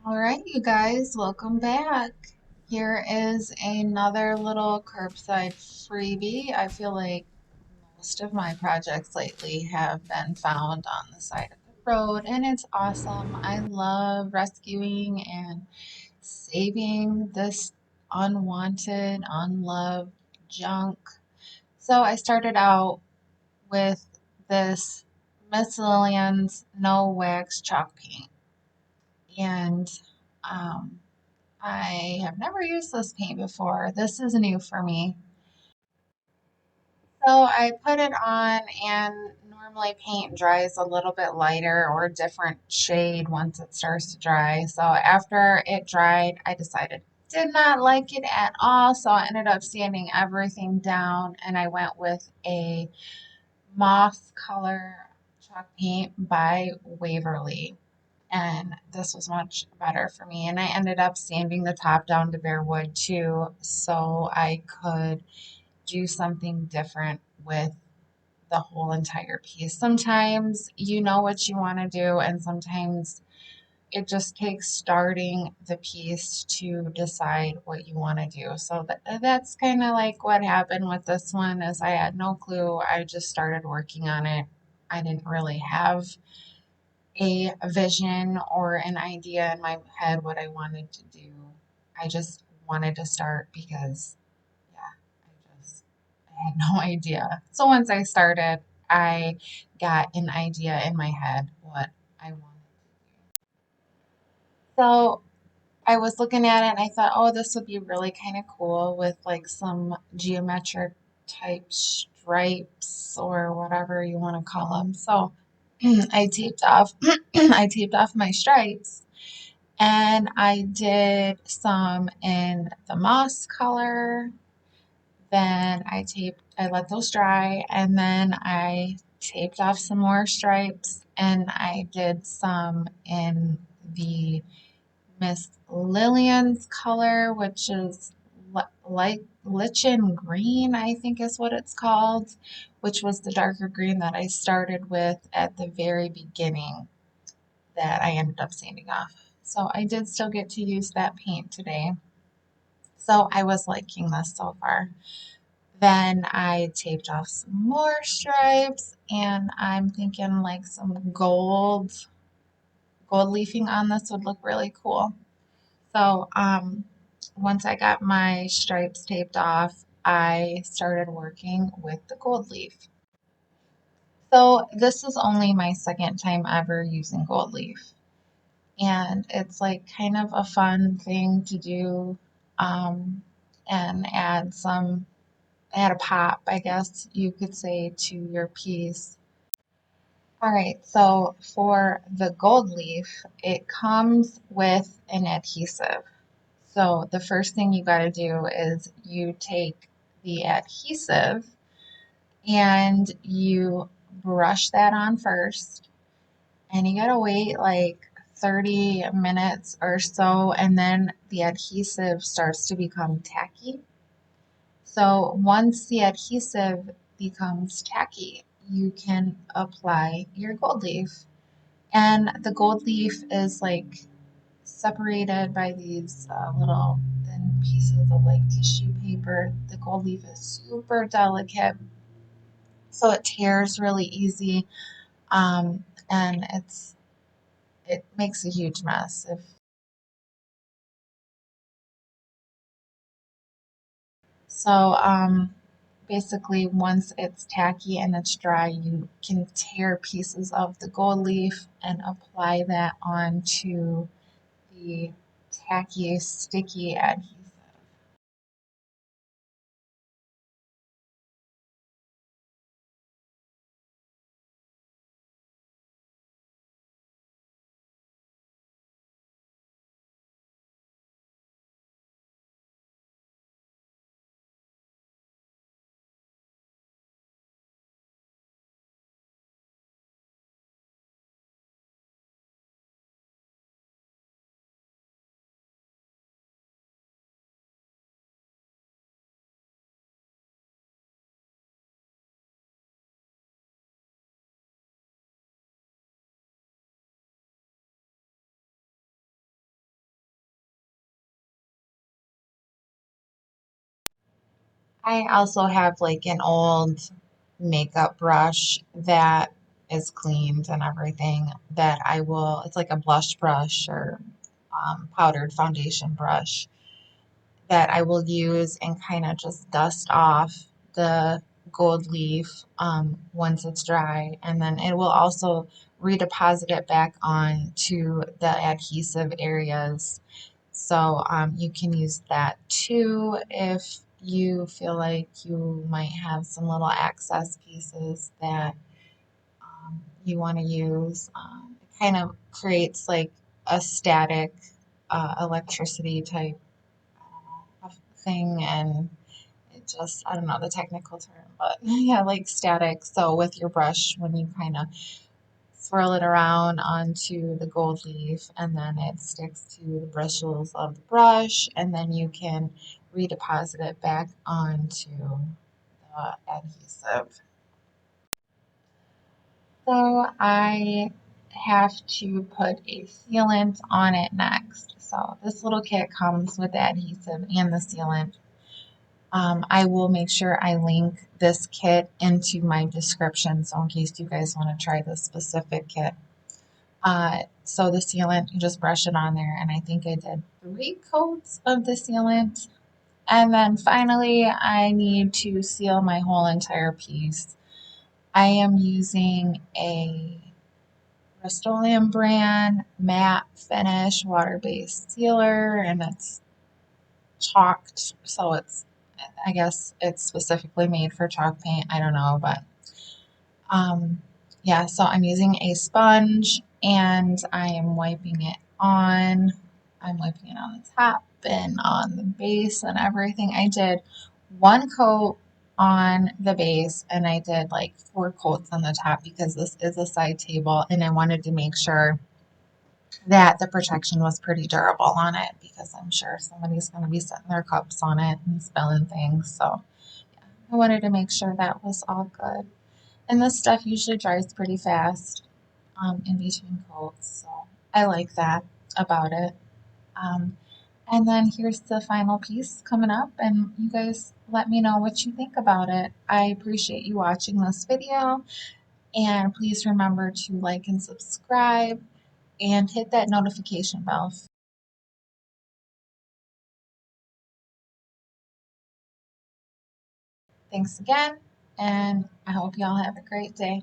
All right, you guys, welcome back. Here is another little curbside freebie. I feel like most of my projects lately have been found on the side of the road, and it's awesome. I love rescuing and saving this unwanted, unloved junk. So I started out with this Miss Lillian's No Wax Chalk Paint. And um, I have never used this paint before. This is new for me. So I put it on, and normally paint dries a little bit lighter or a different shade once it starts to dry. So after it dried, I decided did not like it at all. So I ended up sanding everything down, and I went with a moss color chalk paint by Waverly. And this was much better for me. And I ended up sanding the top down to bare wood too, so I could do something different with the whole entire piece. Sometimes you know what you want to do, and sometimes it just takes starting the piece to decide what you want to do. So that's kind of like what happened with this one is I had no clue. I just started working on it. I didn't really have a vision or an idea in my head what I wanted to do. I just wanted to start because, yeah, I had no idea. So once I started, I got an idea in my head what I wanted to do. So I was looking at it and I thought, oh, this would be really kind of cool with like some geometric type stripes or whatever you want to call them. So I taped off I taped off my stripes, and I did some in the moss color. Then I let those dry, and then I taped off some more stripes, and I did some in the Miss Lillian's color, which is like lichen green, I think is what it's called, which was the darker green that I started with at the very beginning that I ended up sanding off. So I did still get to use that paint today. So I was liking this so far. Then I taped off some more stripes, and I'm thinking like some gold leafing on this would look really cool. So once I got my stripes taped off, I started working with the gold leaf. So this is only my second time ever using gold leaf. And it's like kind of a fun thing to do, and add a pop, I guess you could say, to your piece. All right, so for the gold leaf, it comes with an adhesive. So the first thing you got to do is you take the adhesive and you brush that on first, and you gotta wait like 30 minutes or so, and then the adhesive starts to become tacky. So once the adhesive becomes tacky, you can apply your gold leaf. And the gold leaf is like separated by these little thin pieces of like tissue paper. The gold leaf is super delicate, so it tears really easy, and it makes a huge mess if. So basically, once it's tacky and it's dry, you can tear pieces of the gold leaf and apply that onto the tacky, sticky adhesive. I also have like an old makeup brush that is cleaned and everything that I will, it's like a blush brush or powdered foundation brush that I will use and kind of just dust off the gold leaf once it's dry. And then it will also redeposit it back on to the adhesive areas. So you can use that too if you feel like you might have some little excess pieces that you want to use. It kind of creates like a static electricity type thing, and it just, I don't know the technical term, but yeah, like static. So with your brush, when you kind of swirl it around onto the gold leaf, and then it sticks to the bristles of the brush, and then you can redeposit it back onto the adhesive. So I have to put a sealant on it next. So this little kit comes with the adhesive and the sealant. I will make sure I link this kit into my description, so in case you guys want to try this specific kit. So the sealant, you just brush it on there, and I think I did 3 coats of the sealant. And then finally, I need to seal my whole entire piece. I am using a Rust-Oleum brand matte finish water-based sealer, and it's chalked, so it's, I guess it's specifically made for chalk paint. I don't know, but um, yeah, so I'm using a sponge and I am wiping it on. I'm wiping it on the top and on the base and everything. I did 1 coat on the base and I did like 4 coats on the top because this is a side table and I wanted to make sure that the protection was pretty durable on it because I'm sure somebody's going to be setting their cups on it and spilling things. So I wanted to make sure that was all good. And this stuff usually dries pretty fast in between coats, so I like that about it. Um, and then here's the final piece coming up, and you guys let me know what you think about it. I appreciate you watching this video, and please remember to like and subscribe and hit that notification bell. Thanks again, and I hope y'all have a great day.